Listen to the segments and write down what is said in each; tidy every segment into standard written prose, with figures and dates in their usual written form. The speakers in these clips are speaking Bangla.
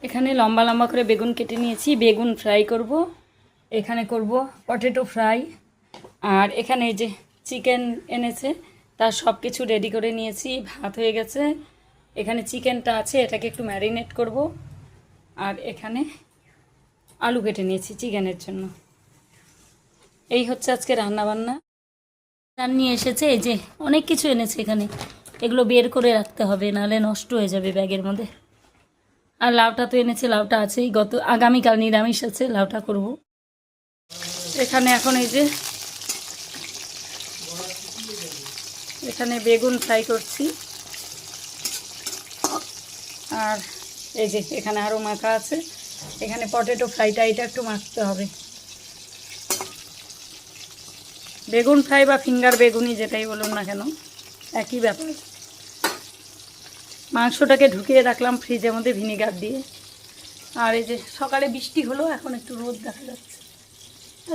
এখানে লম্বা লম্বা করে বেগুন কেটে নিয়েছি, বেগুন ফ্রাই করব। এখানে করব পটেটো ফ্রাই। আর এখানে যে চিকেন এনেছে তার সব কিছু রেডি করে নিয়েছি, ভাত হয়ে গেছে। এখানে চিকেনটা আছে, এটাকে একটু ম্যারিনেট করব। আর এখানে আলু কেটে নিয়েছি চিকেনের জন্য। এই হচ্ছে আজকে রান্নাবান্না। রান্না নিয়ে এসেছে, এই যে অনেক কিছু এনেছে এখানে, এগুলো বের করে রাখতে হবে, নাহলে নষ্ট হয়ে যাবে ব্যাগের মধ্যে। আর লাউটা তো এনেছে, লাউটা আছেই, আগামীকাল নিরামিষ আছে, লাউটা করব। এখানে এখন এই যে এখানে বেগুন ফ্রাই করছি। আর এই যে এখানে আরও মাখা আছে। এখানে পটেটো ফ্রাইটা এটা একটু মাখতে হবে। বেগুন ফ্রাই বা ফিঙ্গার বেগুনি যেটাই বলুন না কেন, একই ব্যাপার। মাংসটাকে ঢুকিয়ে রাখলাম ফ্রিজের মধ্যে ভিনেগার দিয়ে। আর এই যে সকালে বৃষ্টি হলো, এখন একটু রোদ দেখা যাচ্ছে।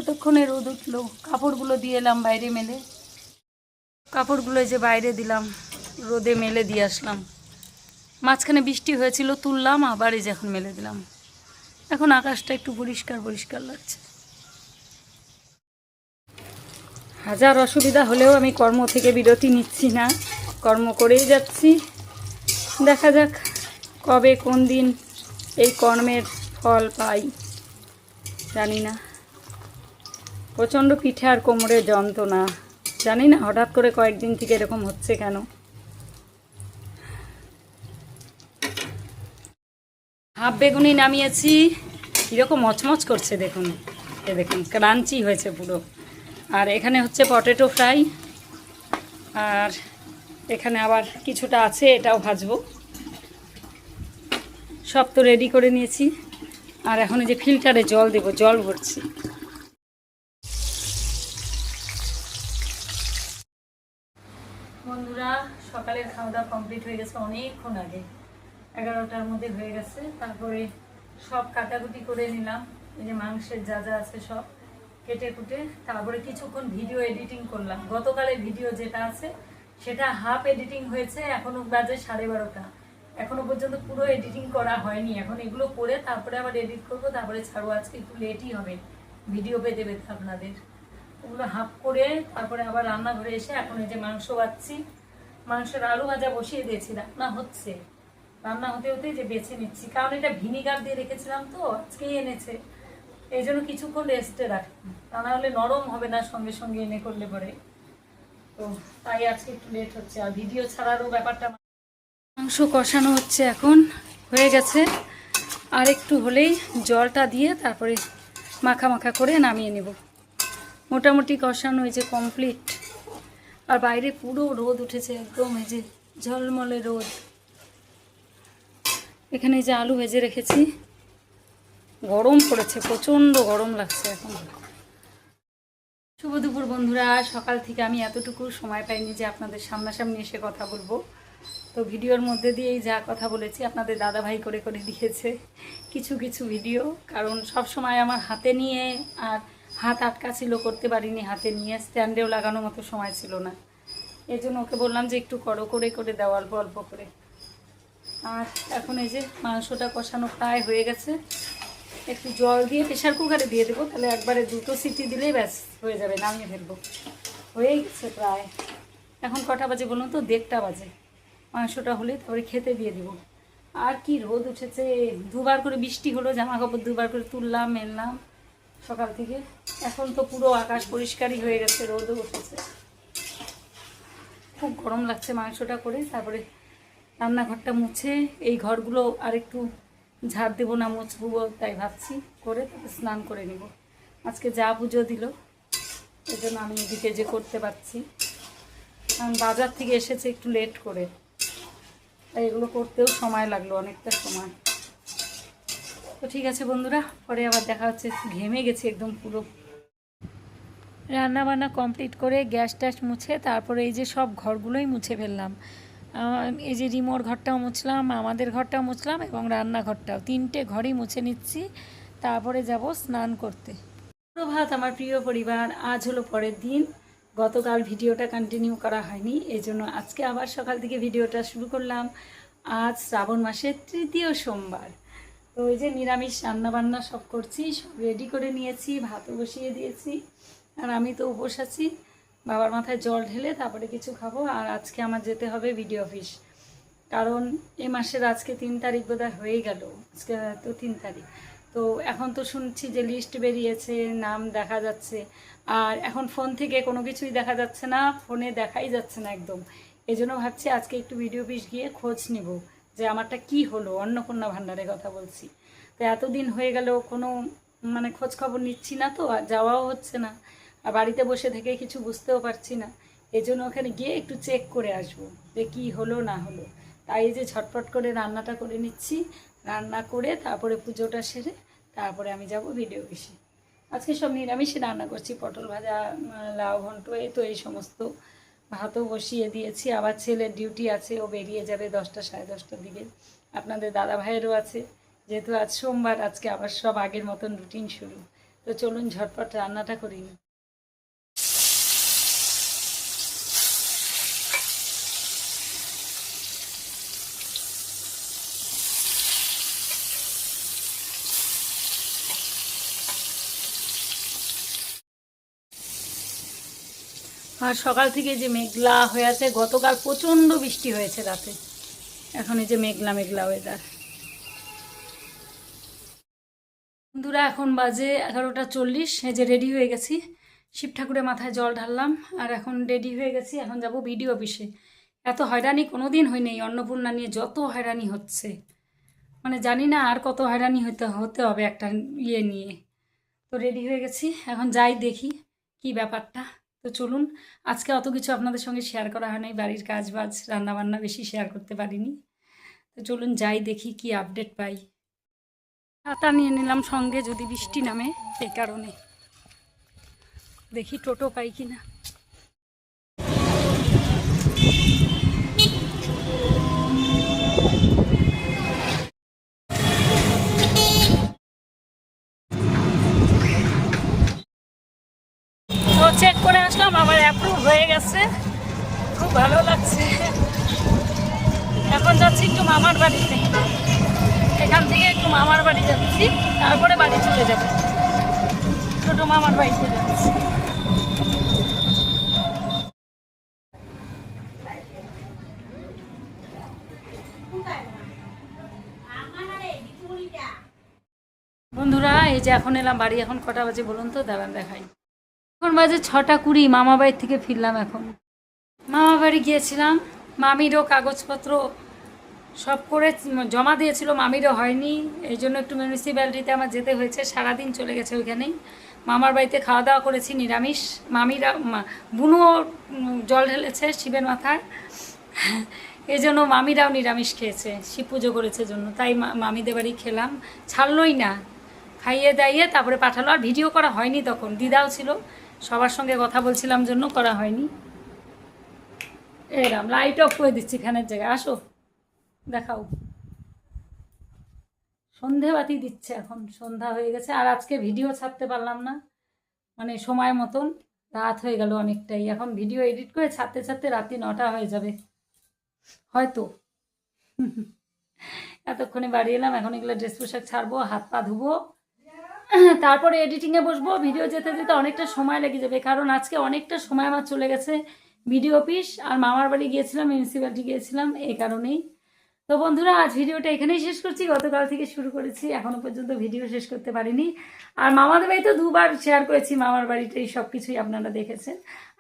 এতক্ষণে রোদ উঠলো, কাপড়গুলো দিয়ে এলাম বাইরে মেলে। কাপড়গুলো এই যে বাইরে দিলাম, রোদে মেলে দিয়ে আসলাম। মাঝখানে বৃষ্টি হয়েছিল, তুললাম, আবার এই যে এখন মেলে দিলাম। এখন আকাশটা একটু পরিষ্কার পরিষ্কার লাগছে। হাজার অসুবিধা হলেও আমি কর্ম থেকে বিরতি নিচ্ছি না, কর্ম করেই যাচ্ছি। দেখা যাক কবে কোন দিন এই কর্মের ফল পাই, জানি না। প্রচণ্ড পিঠে আর কোমরে যন্ত্রণা, জানি না হঠাৎ করে কয়েকদিন থেকে এরকম হচ্ছে কেন। হাফ বেগুনি নামিয়েছি, কীরকম মচমচ করছে দেখুন, এ দেখুন ক্রাঞ্চি হয়েছে পুরো। আর এখানে হচ্ছে পটেটো ফ্রাই। আর এখানে আবার কিছুটা আছে, এটাও ভাজবো। সব তো রেডি করে নিয়েছি। আর এখন এই যে ফিল্টারে জল দেব, জল ভরছি। বন্ধুরা, সকালের খাওয়া দাওয়া কমপ্লিট হয়ে গেছে অনেকক্ষণ আগে, 11টার মধ্যে হয়ে গেছে। তারপরে সব কাটাকুটি করে নিলাম, এই যে মাংসের যা যা আছে সব কেটে কুটে। তারপরে কিছুক্ষণ ভিডিও এডিটিং করলাম। গতকালের ভিডিও যেটা আছে সেটা হাফ এডিটিং হয়েছে, এখনও বাজে 12:30। এখনও পর্যন্ত পুরো এডিটিং করা হয়নি। এখন এগুলো করে তারপরে আবার এডিট করবো, তারপরে ছাড়বো। আজকে একটু লেটই হবে ভিডিও পেতে পেতে আপনাদের। ওগুলো হাফ করে তারপরে আবার রান্নাঘরে এসে এখন এই যে মাংস বাচ্ছি। মাংসের আলু ভাজা বসিয়ে দিয়েছি, রান্না হচ্ছে। রান্না হতে হতেই যে বেছে নিচ্ছি, কারণ এটা ভিনিগার দিয়ে রেখেছিলাম তো, আজকেই এনেছে, এই জন্য কিছুক্ষণ রেস্টে রাখলাম। তা না হলে নরম হবে না সঙ্গে সঙ্গে এনে করলে পরে। তো তাই আজকে একটু লেট হচ্ছে। আর ভিডিও ছাড়ারও ব্যাপারটা। মাংস কষানো হচ্ছে, এখন হয়ে গেছে। আর একটু হলেই জলটা দিয়ে তারপরে মাখা মাখা করে নামিয়ে নেব। মোটামুটি কষানো হয়েছে, কমপ্লিট। আর বাইরে পুরো রোদ উঠেছে একদম, এই যে ঝলমলে রোদ। এখানে যে আলু ভেজে রেখেছি, গরম পড়েছে, প্রচণ্ড গরম লাগছে এখন। শুভ দুপুর বন্ধুরা। সকাল থেকে আমি এতটুকু সময় পাইনি যে আপনাদের সামনাসামনি এসে কথা বলবো। তো ভিডিওর মধ্যে দিয়েই যা কথা বলেছি আপনাদের দাদাভাই করে করে দিয়েছে কিছু কিছু ভিডিও, কারণ সব সময় আমার হাতে নিয়ে আর হাত আটকা ছিল, করতে পারিনি। হাতে নিয়ে স্ট্যান্ডেও লাগানোর মতো সময় ছিল না, এই জন্য ওকে বললাম যে একটু করে করে দাও, অল্প অল্প করে। আর এখন এই যে মাংসটা কষানো প্রায় হয়ে গেছে। একটু জল দিয়ে প্রেশার কুকারে দিয়ে দেবো, তাহলে একবারে 2টো সিটি দিলেই ব্যাস হয়ে যাবে, নামিয়ে ফেলবো। হয়েই গেছে প্রায়। এখন কটা বাজে বলুন তো? 1:30 বাজে। মাংসটা হলে তারপরে খেতে দিয়ে দেবো। আর কি রোদ উঠেছে, দুবার করে বৃষ্টি হলো, জামা কাপড় দুবার করে তুললাম মেললাম সকাল থেকে। এখন তো পুরো আকাশ পরিষ্কারই হয়ে গেছে, রোদও উঠেছে। খুব গরম লাগছে। মাংসটা করে তারপরে রান্নাঘরটা মুছে, এই ঘরগুলো আর একটু ঝাড় দেবো না মুছবো, তাই ভাবছি। করে তারপরে স্নান করে নেব। আজকে যা পুজো দিল, এই জন্য আমি এদিকে যে করতে পারছি। কারণ বাজার থেকে এসেছে একটু লেট করে, তাই এগুলো করতেও সময় লাগলো, অনেকটা সময়। তো ঠিক আছে বন্ধুরা, পরে আবার দেখা হচ্ছে। ঘেমে গেছি একদম পুরো। রান্নাবান্না কমপ্লিট করে গ্যাস ট্যাস মুছে তারপরে এই যে সব ঘরগুলোই মুছে ফেললাম। এই যে রিমোর ঘরটাও মুছলাম, আমাদের ঘরটাও মুছলাম, এবং রান্নাঘরটাও, 3টে ঘরই মুছে নিচ্ছি। তারপরে যাব স্নান করতে। সুপ্রভাত আমার প্রিয় পরিবার। আজ হলো পরের দিন। গতকাল ভিডিওটা কন্টিনিউ করা হয়নি, এই জন্য আজকে আবার সকাল থেকে ভিডিওটা শুরু করলাম। আজ শ্রাবণ মাসের 3য় সোমবার। তো ওই যে নিরামিষ রান্নাবান্না সব করছি, সব রেডি করে নিয়েছি, ভাতও বসিয়ে দিয়েছি। আর আমি তো উপোস আছি, বাবার মাথায় জল ঢেলে তারপরে কিছু খাবো। আর আজকে আমার যেতে হবে বিডিও অফিস, কারণ এ মাসের আজকে 3 তারিখ বোধহয় হয়ে গেল, আজকে তো 3 তারিখ। তো এখন তো শুনছি যে লিস্ট বেরিয়েছে, নাম দেখা যাচ্ছে। আর এখন ফোন থেকে কোনো কিছুই দেখা যাচ্ছে না, ফোনে দেখাই যাচ্ছে না একদম। এই জন্য ভাবছি আজকে একটু বিডিও অফিস গিয়ে খোঁজ নিব যে আমারটা কি হলো, অন্নপূর্ণা ভাণ্ডারের কথা বলছি। তো এতদিন হয়ে গেল কোনো মানে খোঁজ খবর নিচ্ছি না, তো আর যাওয়াও হচ্ছে না, আর বাড়িতে বসে থেকে কিছু বুঝতেও পারছি না। এই জন্য ওখানে গিয়ে একটু চেক করে আসবো যে কী হলো না হলো। তাই যে ঝটপট করে রান্নাটা করে নিচ্ছি, রান্না করে তারপরে পুজোটা সেরে তারপরে আমি যাব ভিডিও অফিসে। আজকে সব নিরামিষে রান্না করছি, পটল ভাজা, লাউ ঘন্ট, এই তো এই সমস্ত। ভাতও বসিয়ে দিয়েছি, আবার ছেলের ডিউটি আছে, ও বেরিয়ে যাবে 10টা সাড়ে 10টার দিকে। আপনাদের দাদা ভাইয়েরও আছে, যেহেতু আজ সোমবার, আজকে আবার সব আগের মতন রুটিন শুরু। তো চলুন ঝটপট রান্নাটা করি। আর সকাল থেকে যে মেঘলা হয়ে আছে, গতকাল প্রচণ্ড বৃষ্টি হয়েছে রাতে, এখন এই যে মেঘলা মেঘলা ওয়েদার। বন্ধুরা এখন বাজে 11:40, এই যে রেডি হয়ে গেছি, শিব ঠাকুরের মাথায় জল ঢাললাম, আর এখন রেডি হয়ে গেছি, এখন যাব বিডিও অফিসে। এত হয়রানি কোনো দিন হয়নি, অন্নপূর্ণা নিয়ে যত হয়রানি হচ্ছে, মানে জানি না আর কত হয়রানি হতে হবে একটা ইয়ে নিয়ে। তো রেডি হয়ে গেছি, এখন যাই দেখি কি ব্যাপারটা। তো চলুন, আজকে অত কিছু আপনাদের সঙ্গে শেয়ার করা হয় নাই, বাড়ির কাজ বাজ রান্নাবান্না বেশি শেয়ার করতে পারিনি। তো চলুন যাই দেখি কি আপডেট পাই। ছাতা নিয়ে নিলাম সঙ্গে, যদি বৃষ্টি নামে, এই কারণে। দেখি টোটো পাই কিনা। তো চেক করে আসলাম, আমার অ্যাপ্রুভ হয়ে গেছে, খুব ভালো লাগছে। এখন যাচ্ছি একটু মামার বাড়িতে, এখান থেকে একটু মামার বাড়ি যাচ্ছি, তারপরে বাড়ি চলে যাব। ছোটো মামার বাড়িতে যাচ্ছি। বন্ধুরা এই যে এখন এলাম বাড়ি, এখন কটা বাজে বলুন তো, দাঁড়ান দেখাই। এখন বাজে 6:20, মামা বাড়ি থেকে ফিরলাম এখন। মামা বাড়ি গিয়েছিলাম, মামিরও কাগজপত্র সব করে জমা দিয়েছিল, মামিরও হয়নি, এই জন্য একটু মিউনিসিপ্যালিটিতে আমার যেতে হয়েছে, সারাদিন চলে গেছে ওইখানেই। মামার বাড়িতে খাওয়া দাওয়া করেছি নিরামিষ, মামিরা বুনুও জল ঢেলেছে শিবের মাথায়, এই জন্য মামিরাও নিরামিষ খেয়েছে, শিব পুজো করেছে জন্য, তাই মামিদের বাড়ি খেলাম, ছাড়লই না, খাইয়ে দাইয়ে তারপরে পাঠালো। আর ভিডিও করা হয়নি, তখন দিদাও ছিল, সবার সঙ্গে কথা বলছিলাম জন্য করা হয়নি। এরম লাইট অফ করে দিচ্ছি ফ্যানের জায়গায়, আসো দেখাও। সন্ধে বাতি দিচ্ছে, এখন সন্ধ্যা হয়ে গেছে। আর আজকে ভিডিও ছাড়তে পারলাম না, মানে সময় মতন রাত হয়ে গেল অনেকটাই। এখন ভিডিও এডিট করে ছাড়তে ছাড়তে রাত্রি 9টা হয়ে যাবে হয়তো। এতক্ষণে বাড়ি এলাম, এখন এগুলো ড্রেস পোশাক ছাড়বো, হাত পা ধুবো, তারপরে এডিটিংয়ে বসবো। ভিডিও যেতে যেতে অনেকটা সময় লেগে যাবে, কারণ আজকে অনেকটা সময় আমার চলে গেছে ভিডিও অফিস আর মামার বাড়ি গিয়েছিলাম, মিউনিসিপ্যালিটি গিয়েছিলাম, এই কারণেই। তো বন্ধুরা আজ ভিডিওটা এখানেই শেষ করছি, গতকাল থেকে শুরু করেছি, এখনও পর্যন্ত ভিডিও শেষ করতে পারিনি। আর মামাদের বাড়ি তো 2বার শেয়ার করেছি, মামার বাড়িতে এই সব কিছুই আপনারা দেখেছেন।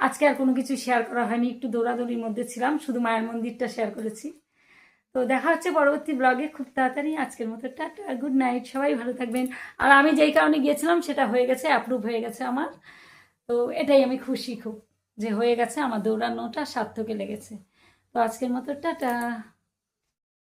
আজকে আর কোনো কিছু শেয়ার করা হয়নি, একটু দৌড়াদৌড়ির মধ্যে ছিলাম, শুধু মায়ের মন্দিরটা শেয়ার করেছি। তো দেখা হচ্ছে পরবর্তী ব্লগে খুব তাড়াতাড়ি। আজকের মতো টাটা, গুড নাইট, সবাই ভালো থাকবেন। আর আমি যেই কারণে গিয়েছিলাম সেটা হয়ে গেছে, অ্যাপ্রুভ হয়ে গেছে আমার, তো এটাই আমি খুশি খুব, যে হয়ে গেছে, আমার দৌড়ানোটা সার্থকে লেগেছে। তো আজকের মতো টাটা।